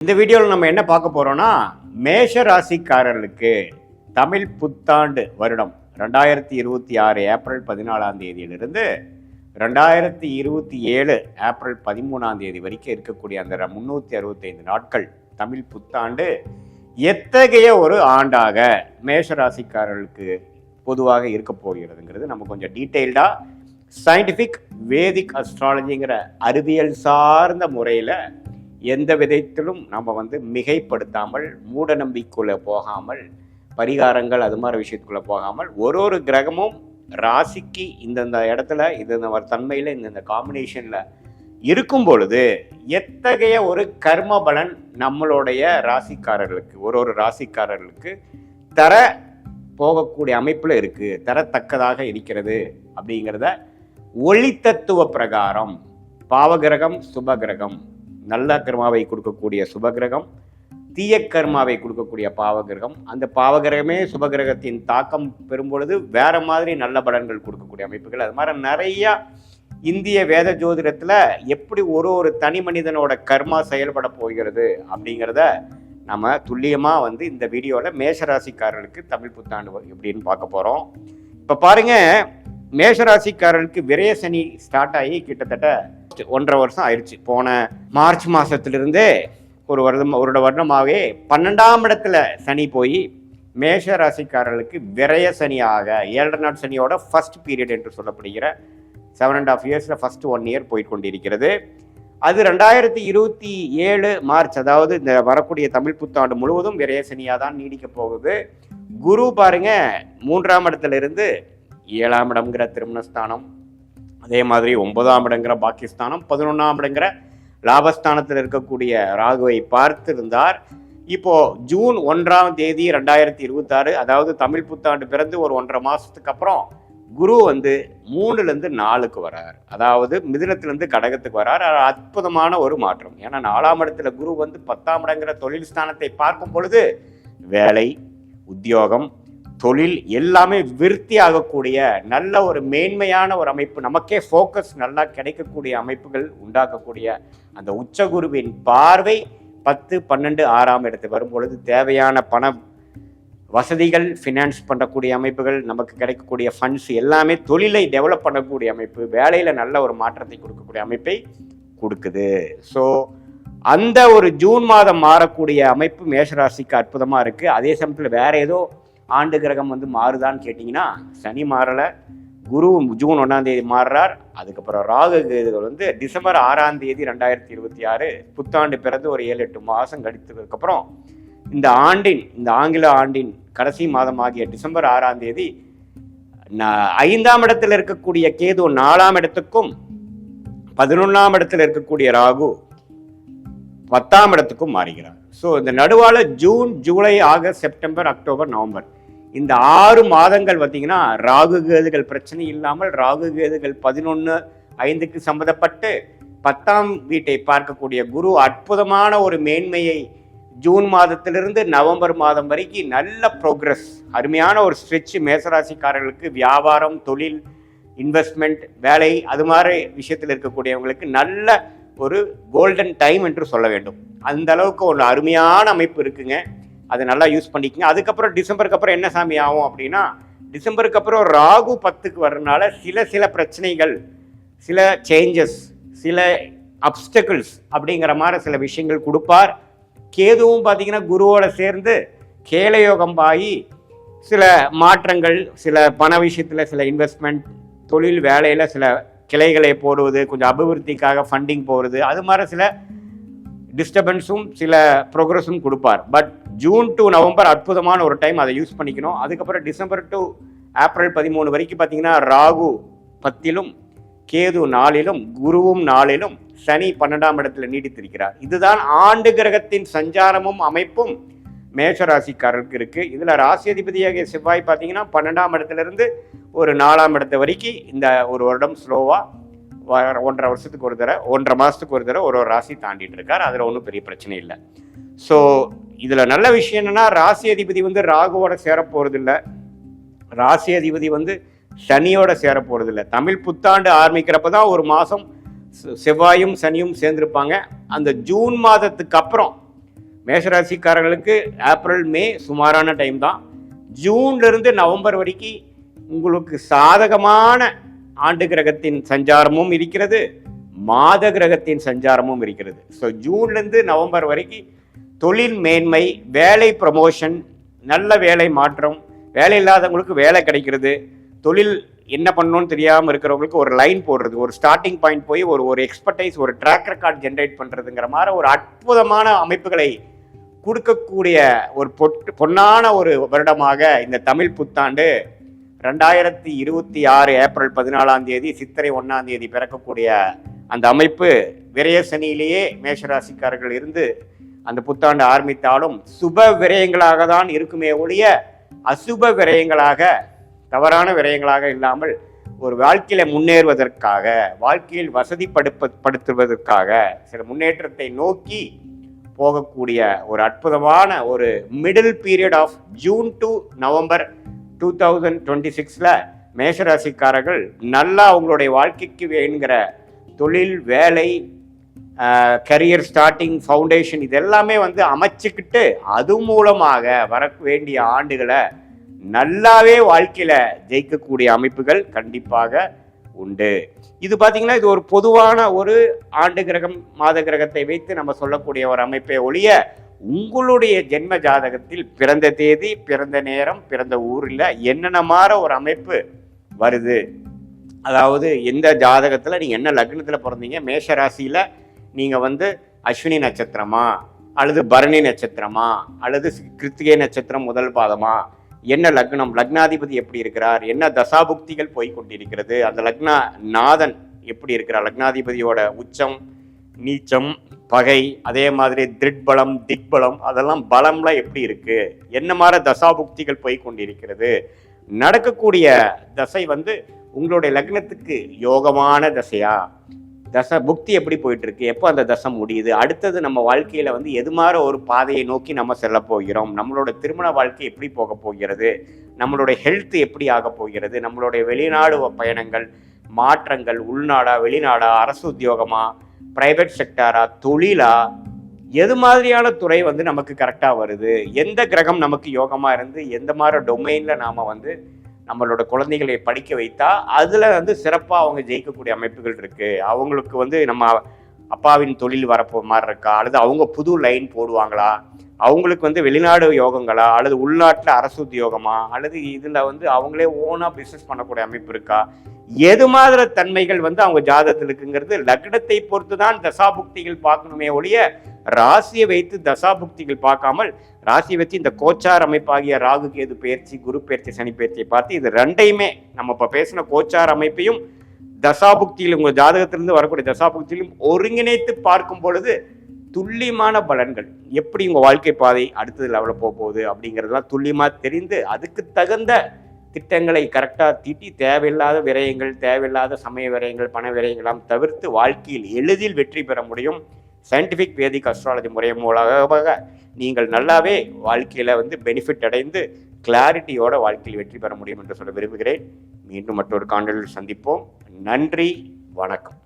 இந்த வீடியோவில் நம்ம என்ன பார்க்க போறோம்னா, மேஷ ராசிக்காரர்களுக்கு தமிழ் புத்தாண்டு வருடம் 2026 ஏப்ரல் 14ஆம் தேதியிலிருந்து 2027 ஏப்ரல் 13ஆம் தேதி வரைக்கும் இருக்கக்கூடிய அந்த 365 நாட்கள் தமிழ் புத்தாண்டு எத்தகைய ஒரு ஆண்டாக மேஷ ராசிக்காரர்களுக்கு பொதுவாக இருக்க போகிறதுங்கிறது நம்ம கொஞ்சம் டீட்டெயில்டாக சயின்டிஃபிக் வேதிக் அஸ்ட்ராலஜிங்கிற அறிவியல் சார்ந்த முறையில் எந்த விதத்திலும் நம்ம மிகைப்படுத்தாமல் மூட நம்பிக்கைக்குள்ளே போகாமல் பரிகாரங்கள் அது மாதிரி விஷயத்துக்குள்ளே போகாமல் ஒரு கிரகமும் ராசிக்கு இந்தந்த இடத்துல இந்த தன்மையில் இந்த காம்பினேஷனில் இருக்கும் பொழுது எத்தகைய ஒரு கர்ம பலன் நம்மளுடைய ராசிக்காரர்களுக்கு ஒரு ராசிக்காரர்களுக்கு தர போகக்கூடிய அமைப்பில் இருக்குது, தரத்தக்கதாக இருக்கிறது அப்படிங்கிறத ஒளி தத்துவ பிரகாரம் பாவகிரகம் சுபகிரகம், நல்ல கர்மாவை கொடுக்கக்கூடிய சுபகிரகம், தீய கர்மாவை கொடுக்கக்கூடிய பாவகிரகம், அந்த பாவகிரகமே சுபகிரகத்தின் தாக்கம் பெறும் பொழுது வேற மாதிரி நல்ல பலன்கள் கொடுக்கக்கூடிய அமைப்புகள், அது மாதிரி நிறையா இந்திய வேத ஜோதிடத்தில் எப்படி ஒரு தனி மனிதனோட கர்மா செயல்பட போகிறது அப்படிங்கிறத நம்ம துல்லியமாக இந்த வீடியோவில் மேஷராசிக்காரர்களுக்கு தமிழ் புத்தாண்டு எப்படின்னு பார்க்க போகிறோம். இப்போ பாருங்க, மேஷராசிக்காரர்களுக்கு விரய சனி ஸ்டார்ட் ஆகி கிட்டத்தட்ட 1.5 வருஷம் ஆயிடுச்சு. போன மார்ச் மாதத்திலிருந்தே ஒரு வருடமாகவே 12ஆம் இடத்துல சனி போய் மேஷ ராசிக்காரர்களுக்கு விரய சனியாக 7.5 நாள் சனியோட ஃபர்ஸ்ட் பீரியட் என்று சொல்லப்படுகிற 7.5 இயர்ஸில் ஃபர்ஸ்ட் 1 இயர் போய் கொண்டிருக்கிறது. அது 2027 மார்ச், அதாவது இந்த வரக்கூடிய தமிழ் புத்தாண்டு முழுவதும் விரய சனியாக தான் நீடிக்க போகுது. குரு பாருங்க 3ஆம் இடத்துல இருந்து 7ஆம் இடம்ங்கிற திருமணஸ்தானம், அதே மாதிரி 9ஆம் இடங்கிற பாக்கியஸ்தானம், 11ஆம் இடங்கிற லாபஸ்தானத்தில் இருக்கக்கூடிய ராகுவை பார்த்திருந்தார். இப்போ ஜூன் 1ஆம் தேதி 2026, அதாவது தமிழ் புத்தாண்டு பிறந்து ஒரு 1.5 மாசத்துக்கு அப்புறம் குரு 3லேருந்து 4க்கு வரார், அதாவது மிதுனத்திலிருந்து கடகத்துக்கு வரார். அற்புதமான ஒரு மாற்றம். ஏன்னா 4ஆம் இடத்துல குரு 10ஆம் இடங்கிற தொழில் ஸ்தானத்தை பார்க்கும் பொழுது வேலை, உத்தியோகம், தொழில் எல்லாமே விருத்தி ஆகக்கூடிய நல்ல ஒரு மேன்மையான ஒரு அமைப்பு, நமக்கே ஃபோக்கஸ் நல்லா கிடைக்கக்கூடிய அமைப்புகள் உண்டாக்கக்கூடிய அந்த உச்சகுருவின் பார்வை 10, 12, 6ஆம் இடத்துக்கு வரும்பொழுது தேவையான பண வசதிகள், ஃபினான்ஸ் பண்ணக்கூடிய அமைப்புகள், நமக்கு கிடைக்கக்கூடிய ஃபண்ட்ஸ் எல்லாமே தொழிலை டெவலப் பண்ணக்கூடிய அமைப்பு, வேலையில் நல்ல ஒரு மாற்றத்தை கொடுக்கக்கூடிய அமைப்பை கொடுக்குது. ஸோ அந்த ஒரு ஜூன் மாதம் மாறக்கூடிய அமைப்பு மேஷராசிக்கு அற்புதமாக இருக்குது. அதே சமயத்தில் வேற ஏதோ ஆண்டு கிரகம் மாறுதான்னு கேட்டிங்கன்னா சனி மாறலை, குரு ஜூன் 1ஆம் தேதி மாறுறார். அதுக்கப்புறம் ராகு கேதுகள் டிசம்பர் 6ஆம் தேதி 2026 புத்தாண்டு பிறந்து ஒரு 7-8 மாதம் கழித்ததுக்கப்புறம் இந்த ஆங்கில ஆண்டின் கடைசி மாதமாகிய டிசம்பர் 6ஆம் தேதி 5ஆம் இடத்தில் இருக்கக்கூடிய கேது 4ஆம் இடத்துக்கும் 11ஆம் இடத்தில் இருக்கக்கூடிய ராகு 10ஆம் இடத்துக்கும் மாறுகிறார். ஸோ இந்த நடுவால June, July, August, September, October, November இந்த 6 மாதங்கள் பார்த்தீங்கன்னா ராகு கேதுகள் பிரச்சனை இல்லாமல், ராகு கேதுகள் 11/5க்கு சம்மந்தப்பட்டு 10ஆம் வீட்டை பார்க்கக்கூடிய குரு அற்புதமான ஒரு மேன்மையை ஜூன் மாதத்திலிருந்து நவம்பர் மாதம் வரைக்கும் நல்ல ப்ரோக்ரஸ், அருமையான ஒரு ஸ்ட்ரெச் மேசராசிக்காரர்களுக்கு வியாபாரம், தொழில், இன்வெஸ்ட்மெண்ட், வேலை அது மாதிரி விஷயத்தில் இருக்கக்கூடியவங்களுக்கு நல்ல ஒரு கோல்டன் டைம் என்று சொல்ல வேண்டும். அந்த அளவுக்கு ஒரு அருமையான அமைப்பு இருக்குங்க. அதை நல்லா யூஸ் பண்ணிக்கங்க. அதுக்கப்புறம் டிசம்பருக்கு அப்புறம் என்ன சாமி ஆகும் அப்படின்னா, டிசம்பருக்கு அப்புறம் ராகு 10க்கு வர்றதுனால சில பிரச்சனைகள், சில சேஞ்சஸ், சில அப்டக்கிள்ஸ் அப்படிங்கிற மாதிரி சில விஷயங்கள் கொடுப்பார். கேதுவும் பார்த்தீங்கன்னா குருவோட சேர்ந்து கேலயோகம் ஆகி சில மாற்றங்கள், சில பண விஷயத்தில் சில இன்வெஸ்ட்மெண்ட், தொழில் வேலையில் சில கிளைகளை போடுவது, கொஞ்சம் அபிவிருத்திக்காக ஃபண்டிங் போகிறது, அது மாதிரி சில டிஸ்டர்பன்ஸும் சில ப்ரோக்ரஸும் கொடுப்பார். பட் ஜூன் டு நவம்பர் அற்புதமான ஒரு டைம், அதை யூஸ் பண்ணிக்கணும். அதுக்கப்புறம் டிசம்பர் டு ஏப்ரல் 13 வரைக்கும் பார்த்தீங்கன்னா ராகு 10லும், கேது 4லும், குருவும் 4லும், சனி 12ஆம் இடத்துல நீடித்திருக்கிறார். இதுதான் ஆண்டு கிரகத்தின் சஞ்சாரமும் அமைப்பும் மேஷராசிக்காரருக்கு இருக்கு. இதுல ராசி அதிபதியாக செவ்வாய் பார்த்தீங்கன்னா 12ஆம் இடத்துல இருந்து ஒரு 4ஆம் இடத்து வரைக்கும் இந்த ஒரு வருடம் ஸ்லோவா 1.5 வருஷத்துக்கு ஒரு தடவை, 1.5 மாசத்துக்கு ஒரு தடவை ஒரு ராசி தாண்டிட்டு இருக்கார். அதுல ஒன்றும் பெரிய பிரச்சனை இல்லை. ஸோ இதுல நல்ல விஷயம் என்னன்னா, ராசி அதிபதி ராகுவோட சேர போறது இல்லை, ராசி அதிபதி சனியோட சேர போறது இல்லை. தமிழ் புத்தாண்டு ஆரம்பிக்கிறப்ப தான் ஒரு மாசம் செவ்வாயும் சனியும் சேர்ந்திருப்பாங்க. அந்த ஜூன் மாதத்துக்கு அப்புறம் மேஷராசிக்காரர்களுக்கு ஏப்ரல் மே சுமாரான டைம் தான். ஜூன்லேருந்து நவம்பர் வரைக்கும் உங்களுக்கு சாதகமான ஆண்டு கிரகத்தின் சஞ்சாரமும் இருக்கிறது, மாத கிரகத்தின் சஞ்சாரமும் இருக்கிறது. ஸோ ஜூன்லேருந்து நவம்பர் வரைக்கும் தொழில் மேன்மை, வேலை ப்ரமோஷன், நல்ல வேலை மாற்றம், வேலை இல்லாதவங்களுக்கு வேலை கிடைக்கிறது, தொழில் என்ன பண்ணணும்னு தெரியாமல் இருக்கிறவங்களுக்கு ஒரு லைன் போடுறது, ஒரு ஸ்டார்டிங் பாயிண்ட் போய் ஒரு எக்ஸ்பர்டைஸ், ஒரு ட்ராக் ரெக்கார்ட் ஜென்ரேட் பண்ணுறதுங்கிற மாதிரி ஒரு அற்புதமான அமைப்புகளை கொடுக்கக்கூடிய ஒரு பொன்னான ஒரு வருடமாக இந்த தமிழ் புத்தாண்டு 2026 ஏப்ரல் 14 சித்திரை 1 பிறக்கக்கூடிய அந்த அமைப்பு விரயசனியிலேயே மேஷராசிக்காரர்கள் இருந்து அந்த புத்தாண்டு ஆரம்பித்தாலும் சுப விரயங்களாக தான் இருக்குமே ஒழிய அசுப விரயங்களாக, தவறான விரயங்களாக இல்லாமல் ஒரு வாழ்க்கையில முன்னேறுவதற்காக, வாழ்க்கையில் வசதிப்படுத்துவதற்காக, சில முன்னேற்றத்தை நோக்கி போகக்கூடிய ஒரு அற்புதமான ஒரு middle period of June to November 2026 மேஷராசிக்காரர்கள் நல்லா அவங்களுடைய வாழ்க்கைக்கு வேணுங்கிற தொழில், வேலை, கரியர் ஸ்டார்டிங், ஃபவுண்டேஷன் இதெல்லாமே அமைச்சுக்கிட்டு அது மூலமாக வர வேண்டிய ஆண்டுகளை நல்லாவே வாழ்க்கையில ஜெயிக்கக்கூடிய அமைப்புகள் கண்டிப்பாக உண்டு. இது பார்த்தீங்கன்னா இது ஒரு பொதுவான ஒரு ஆண்டு கிரகம், மாத கிரகத்தை வைத்து நம்ம சொல்லக்கூடிய ஒரு அமைப்பை ஒழிய உங்களுடைய ஜென்ம ஜாதகத்தில் பிறந்த தேதி, பிறந்த நேரம், பிறந்த ஊரில் என்னென்ன மாற ஒரு அமைப்பு வருது, அதாவது எந்த ஜாதகத்தில் நீங்கள் என்ன லக்னத்தில் பிறந்தீங்க, மேஷ ராசியில் நீங்கள் அஸ்வினி நட்சத்திரமா அல்லது பரணி நட்சத்திரமா அல்லது கிருத்திகை நட்சத்திரம் முதல் பாதமா, என்ன லக்னம், லக்னாதிபதி எப்படி இருக்கிறார், என்ன தசாபுக்திகள் போய்கொண்டிருக்கிறது, அந்த லக்னா நாதன் எப்படி இருக்கிறார், லக்னாதிபதியோட உச்சம், நீச்சம், பகை, அதே மாதிரி திருட்பலம், திக்பலம், அதெல்லாம் பலம்லாம் எப்படி இருக்கு, என்ன மாதிரி தசாபுக்திகள் போய்கொண்டிருக்கிறது, நடக்கக்கூடிய தசை உங்களுடைய லக்னத்துக்கு யோகமான தசையா, தசை புக்தி எப்படி போயிட்டு இருக்கு, எப்போ அந்த தசை முடியுது, அடுத்தது நம்ம வாழ்க்கையில எது மாதிரி ஒரு பாதையை நோக்கி நம்ம செல்ல போகிறோம், நம்மளோட திருமண வாழ்க்கை எப்படி போக போகிறது, நம்மளுடைய ஹெல்த் எப்படி ஆக போகிறது, நம்மளுடைய வெளிநாடு பயணங்கள், மாற்றங்கள், உள்நாடா வெளிநாடா, அரசு உத்தியோகமா, பிரைவேட் செக்டாரா, தொழிலா, எது மாதிரியான துறை நமக்கு கரெக்டாக வருது, எந்த கிரகம் நமக்கு யோகமாக இருந்து எந்த மாதிரி டொமைனில் நாம் நம்மளோட குழந்தைகளை படிக்க வைத்தா அதில் சிறப்பாக அவங்க ஜெயிக்கக்கூடிய அமைப்புகள் இருக்குது. அவங்களுக்கு நம்ம அப்பாவின் தொழில் வரப்போ மாதிரி இருக்கா, அல்லது அவங்க புது லைன் போடுவாங்களா, அவங்களுக்கு வெளிநாடு யோகங்களா, அல்லது உள்நாட்டில் அரசு உத்தியோகமா, அல்லது இதில் அவங்களே ஓனாக பிஸ்னஸ் பண்ணக்கூடிய அமைப்பு இருக்கா, எது மாதிரி தன்மைகள் அவங்க ஜாதகத்தில் இருக்குங்கிறது லக்னத்தை பொறுத்து தான் தசாபுக்திகள் பார்க்கணுமே ஒழிய ராசியை வைத்து தசாபுக்திகள் பார்க்காமல் ராசியை வச்சு இந்த கோச்சார் அமைப்பாகிய ராகு கேது பயிற்சி, குரு பயிற்சி, சனி பயிற்சியை பார்த்து இது ரெண்டையுமே நம்ம இப்போ பேசின கோச்சார் அமைப்பையும் தசாபுக்தியில் உங்கள் ஜாதகத்திலிருந்து வரக்கூடிய தசாபுக்தியிலும் ஒருங்கிணைத்து பார்க்கும் பொழுது துல்லியமான பலன்கள், எப்படி உங்கள் வாழ்க்கை பாதை அடுத்தது லெவலில் போகுது அப்படிங்கிறதுலாம் துல்லியமாக தெரிந்து அதுக்கு தகுந்த திட்டங்களை கரெக்டாக தீட்டி தேவையில்லாத விரயங்கள், தேவையில்லாத சமய விரயங்கள், பண விரயங்களாம் தவிர்த்து வாழ்க்கையில் எளிதில் வெற்றி பெற முடியும். சயின்டிஃபிக் வேதிக் அஸ்ட்ராலஜி முறை மூலமாக நீங்கள் நல்லாவே வாழ்க்கையில் பெனிஃபிட் அடைந்து கிளாரிட்டியோட வாழ்க்கையில் வெற்றி பெற முடியும் என்று சொல்ல விரும்புகிறேன். மீண்டும் மற்றொரு காணொளியில் சந்திப்போம். நன்றி, வணக்கம்.